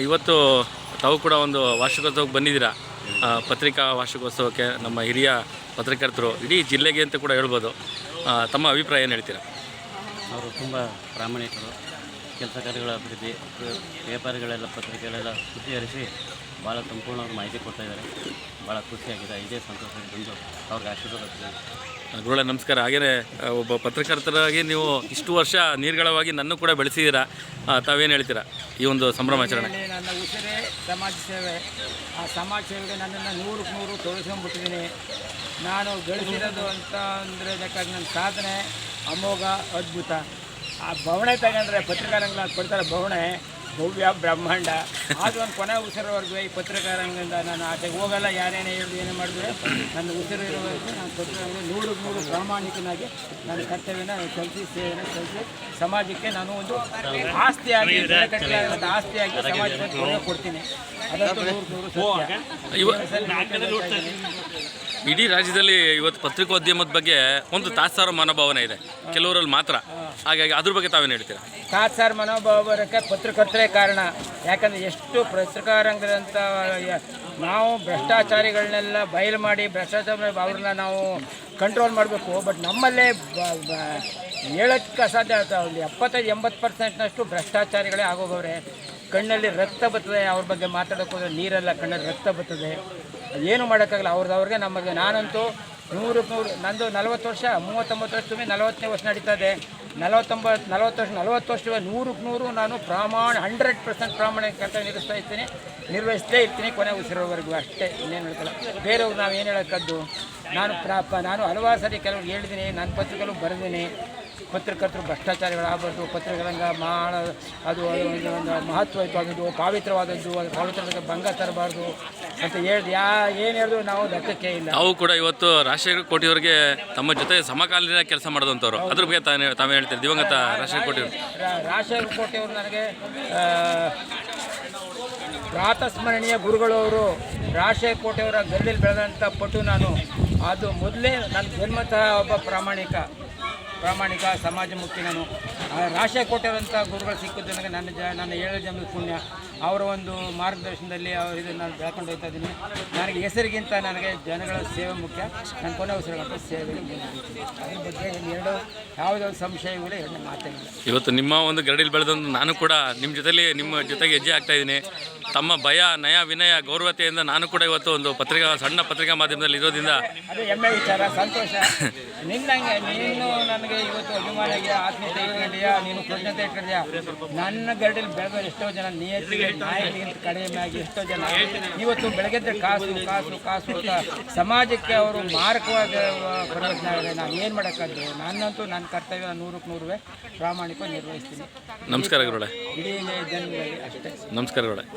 ಇವತ್ತು ತಾವು ಕೂಡ ಒಂದು ವಾರ್ಷಿಕೋತ್ಸವಕ್ಕೆ ಬಂದಿದ್ದೀರಾ. ಪತ್ರಿಕಾ ವಾರ್ಷಿಕೋತ್ಸವಕ್ಕೆ ನಮ್ಮ ಹಿರಿಯ ಪತ್ರಕರ್ತರು ಇಡೀ ಜಿಲ್ಲೆಗೆ ಅಂತ ಕೂಡ ಹೇಳ್ಬೋದು. ತಮ್ಮ ಅಭಿಪ್ರಾಯ ಏನು ಹೇಳ್ತೀರಾ? ಅವರು ತುಂಬ ಪ್ರಾಮಾಣಿಕರು. ಕೆಲಸ ಕಾರ್ಯಗಳ ಅಭಿವೃದ್ಧಿ, ವ್ಯಾಪಾರಿಗಳೆಲ್ಲ ಪತ್ರಿಕೆಗಳೆಲ್ಲ ಸುದ್ದಿಹರಿಸಿ ಭಾಳ ಸಂಪೂರ್ಣವಾಗಿ ಮಾಹಿತಿ ಕೊಡ್ತಾಯಿದ್ದಾರೆ. ಭಾಳ ಖುಷಿಯಾಗಿದೆ. ಇದೇ ಸಂತೋಷದಲ್ಲಿ ಬಂದು ಅವ್ರಿಗೆ ಆಶೀರ್ವಾದ. ಗುರುಗಳೇ ನಮಸ್ಕಾರ. ಹಾಗೆಯೇ ಒಬ್ಬ ಪತ್ರಕರ್ತರಾಗಿ ನೀವು ಇಷ್ಟು ವರ್ಷ ನೀರ್ಗಳವಾಗಿ ನನ್ನ ಕೂಡ ಬೆಳೆಸಿದ್ದೀರಾ. ತಾವೇನು ಹೇಳ್ತೀರಾ ಈ ಒಂದು ಸಂಭ್ರಮಾಚರಣೆ? ನನ್ನ ಉಸಿರೇ ಸಮಾಜ ಸೇವೆ. ಆ ಸಮಾಜ ಸೇವೆಗೆ ನನ್ನನ್ನು 100% ತೊಡಗಿಸ್ಕೊಂಡ್ಬಿಟ್ಟಿದ್ದೀನಿ. ನಾನು ಗಳಿಸಿರೋದು ಅಂತ ಅಂದರೆ ಬೇಕಾಗಿ ನನ್ನ ಸಾಧನೆ ಅಮೋಘ, ಅದ್ಭುತ. ಆ ಬವಣೆ ತಗೊಂಡ್ರೆ ಪತ್ರಿಕಾರಂಗ ಕೊಡ್ತಾರೆ, ಬವಣೆ ಭವ್ಯ ಬ್ರಹ್ಮಾಂಡ. ಆದರೂ ಒಂದು ಕೊನೆ ಉಸಿರೋವರೆಗೂ ಈ ಪತ್ರಿಕಾರಂಗದಿಂದ ನಾನು ಆಚೆಗೆ ಹೋಗಲ್ಲ. ಯಾರೇನೇ ಹೇಳಿದ್ರು ಏನೇ ಮಾಡಿದ್ರೆ ನನ್ನ ಉಸಿರು ಇರೋವರೆಗೂ ನಾನು ಪತ್ರಿಕಾರಂಗ 100% ಪ್ರಾಮಾಣಿಕನಾಗಿ ನನ್ನ ಕರ್ತವ್ಯನ ಕಲಿಸಿ ಸೇವೆನ ಕಲಿಸಿ ಸಮಾಜಕ್ಕೆ ನಾನು ಒಂದು ಆಸ್ತಿಯಾಗಿ ಆಸ್ತಿಯಾಗಿ ಸಮಾಜಕ್ಕೆ ಕೊಡ್ತೀನಿ. ಅದಂತೂ 100% ಇಡೀ ರಾಜ್ಯದಲ್ಲಿ ಇವತ್ತು ಪತ್ರಿಕೋದ್ಯಮದ ಬಗ್ಗೆ ಒಂದು ತಾತ್ಸಾರ ಮನೋಭಾವನೆ ಇದೆ ಕೆಲವರಲ್ಲಿ ಮಾತ್ರ. ಹಾಗಾಗಿ ಅದ್ರ ಬಗ್ಗೆ ತಾವೇನು ಹೇಳ್ತೀರಾ? ತಾತ್ಸಾರ ಮನೋಭಾವ ಬರೋಕ್ಕೆ ಪತ್ರಕರ್ತರೇ ಕಾರಣ. ಯಾಕಂದರೆ ಎಷ್ಟು ಪತ್ರಿಕಾರಂಗದಂಥ ನಾವು ಭ್ರಷ್ಟಾಚಾರಿಗಳನ್ನೆಲ್ಲ ಬಯಲು ಮಾಡಿ ಭ್ರಷ್ಟಾಚಾರ ಅವ್ರನ್ನ ನಾವು ಕಂಟ್ರೋಲ್ ಮಾಡಬೇಕು. ಬಟ್ ನಮ್ಮಲ್ಲೇ ಹೇಳೋಕ್ಕೆ ಅಸಾಧ್ಯ. ಒಂದು 75-80% ಭ್ರಷ್ಟಾಚಾರಿಗಳೇ ಆಗೋಗವ್ರೆ. ಕಣ್ಣಲ್ಲಿ ರಕ್ತ ಬರ್ತದೆ. ಅವ್ರ ಬಗ್ಗೆ ಮಾತಾಡೋಕೆ ಹೋದರೆ ನೀರೆಲ್ಲ ಕಣ್ಣಲ್ಲಿ ರಕ್ತ ಬರ್ತದೆ. ಏನು ಮಾಡೋಕ್ಕಾಗಲ್ಲ. ಅವ್ರಿಗೆ ನಮಗೆ ನಾನಂತೂ 100 ನಂದು 40 ವರ್ಷ, 39 ವರ್ಷ ತುಂಬಿ 40ನೇ ವರ್ಷ ನಡೀತಾ ಇದೆ. 40 ವರ್ಷ 100% ನಾನು 100% ಪ್ರಾಮಾಣಿಕ ಕರ್ತವ್ಯ ನಿರ್ವಹಿಸಲೇ ಇರ್ತೀನಿ ಕೊನೆ ಉಸಿರೋವರೆಗೂ. ಅಷ್ಟೇ, ಇನ್ನೇನು ಹೇಳ್ತಲ್ಲ. ಬೇರೆಯವ್ರು ನಾವು ಏನು ಹೇಳೋಕ್ಕದ್ದು. ನಾನು ಹಲವಾರು ಸರಿ ಕೆಲವ್ರಿಗೆ ಹೇಳಿದ್ದೀನಿ, ನನ್ನ ಪತ್ರಿಕೆಗಳು ಬರೆದೀನಿ. ಪತ್ರಕರ್ತರು ಭ್ರಷ್ಟಾಚಾರಿಗಳಾಗಬಾರ್ದು, ಪತ್ರಿಕೆರಂಗ ಅದು ಒಂದು ಮಹತ್ವಯುತವಾದದ್ದು, ಪಾವಿತ್ರವಾದದ್ದು, ಅದು ಪಾವಿತ್ರದ ಭಂಗ ತರಬಾರ್ದು ಅಂತ ಏನು ಹೇಳಿದ್ರು ನಾವು ಲೆಕ್ಕಕ್ಕೆ ಇಲ್ಲ. ನಾವು ಕೂಡ ಇವತ್ತು ರಾಜಶೇಖರ ಕೋಟಿಯವರಿಗೆ ತಮ್ಮ ಜೊತೆ ಸಮಕಾಲೀನ ಕೆಲಸ ಮಾಡಿದಂಥವ್ರು. ಅದ್ರ ಬಗ್ಗೆ ತಾವೇ ಹೇಳ್ತೀರಿ? ದಿವಂಗತ ರಾಜಶೇಖರ ಕೋಟಿಯವರು. ರಾಜಶೇಖರ ಕೋಟಿಯವರು ನನಗೆ ಪ್ರಾತಸ್ಮರಣೀಯ ಗುರುಗಳು. ಅವರು ರಾಜಶೇಖರ ಕೋಟಿಯವರ ಗಲ್ಲಿಯಲ್ಲಿ ಬೆಳೆದಂಥ ಪಟು ನಾನು. ಅದು ಮೊದಲೇ ನನ್ನ ಜನ್ಮತಃ ಒಬ್ಬ ಪ್ರಾಮಾಣಿಕ ಸಮಾಜಮುಖಿ ನಾನು. ರಾಜಶೇಖರ ಕೋಟಿಯವರಂಥ ಗುರುಗಳು ಸಿಕ್ಕಿದ್ದು ನನಗೆ ನನ್ನ 7 ಜನ್ಮದ ಪುಣ್ಯ. ಅವರ ಒಂದು ಮಾರ್ಗದರ್ಶನದಲ್ಲಿ ಇದನ್ನು ನಾನು ಬೆಳ್ಕೊಂಡು ಹೋಗ್ತಾ ಇದ್ದೀನಿ. ನನಗೆ ಹೆಸರಿಗಿಂತ ನನಗೆ ಜನಗಳ ಸೇವೆ ಮುಖ್ಯ. ನನ್ನ ಕೊನೆ ಉಸಿರುಗಂತ ಸೇವೆಗೆ ಮುಂದುವರಿತೀನಿ. ಅದ್ರ ಬಗ್ಗೆ ಯಾವುದೇ ಒಂದು ಸಂಶಯವಿಲ್ಲ, ಎರಡು ಮಾತೇನಿಲ್ಲ. ಇವತ್ತು ನಿಮ್ಮ ಒಂದು ಗರಡಿಯಲ್ಲಿ ಬೆಳೆದಂದು ನಾನು ಕೂಡ ನಿಮ್ಮ ಜೊತೆಗೆ ಹೆಜ್ಜೆ ಆಗ್ತಾ ಇದ್ದೀನಿ. ತಮ್ಮ ಭಯ, ನಯ, ವಿನಯ, ಗೌರವತೆಯಿಂದ ನಾನು ಕೂಡ ಇವತ್ತು ಒಂದು ಸಣ್ಣ ಪತ್ರಿಕಾ ಮಾಧ್ಯಮದಲ್ಲಿ ಇರೋದ್ರಿಂದ ಅದು ಹೆಮ್ಮೆ ವಿಚಾರ, ಸಂತೋಷ. ನೀನು ನನಗೆ ಇವತ್ತು ಅಭಿಮಾನಿಗೆ ಆತ್ಮೀಯತೆ ಇಟ್ಕೊಂಡಿಯಾ, ನೀನು ಕೃತಜ್ಞತೆ ಇಟ್ಕೊಂಡಿಯಾ. ನನ್ನ ಗರಡಿಯಲ್ಲಿ ಬೆಳೆದ ಎಷ್ಟೋ ಜನ ನಿಯತ್ತಿಗೆ ನಾಯಿಗಿಂತ ಕಡಿಮೆಯಾಗಿ ಎಷ್ಟೋ ಜನ ಇವತ್ತು ಬೆಳಗ್ಗೆ ಕಾಸು ಅಂತ ಸಮಾಜಕ್ಕೆ ಅವರು ಮಾರಕವಾಗಿ ಪರಿವರ್ತನೆ ಆಗಿದೆ. ನಾನು ಏನು ಮಾಡೋಕ್ಕಾದ್ರು. ನಾನಂತೂ ನನ್ನ ಕರ್ತವ್ಯ 100% ಪ್ರಾಮಾಣಿಕವಾಗಿ ನಿರ್ವಹಿಸ್ತೀನಿ. ನಮಸ್ಕಾರ ಗುರುಗಳೇ. ಇಡೀ ಜನಗಳಿಗೆ ಅಷ್ಟೇ ನಮಸ್ಕಾರ ಗುರುಗಳೇ.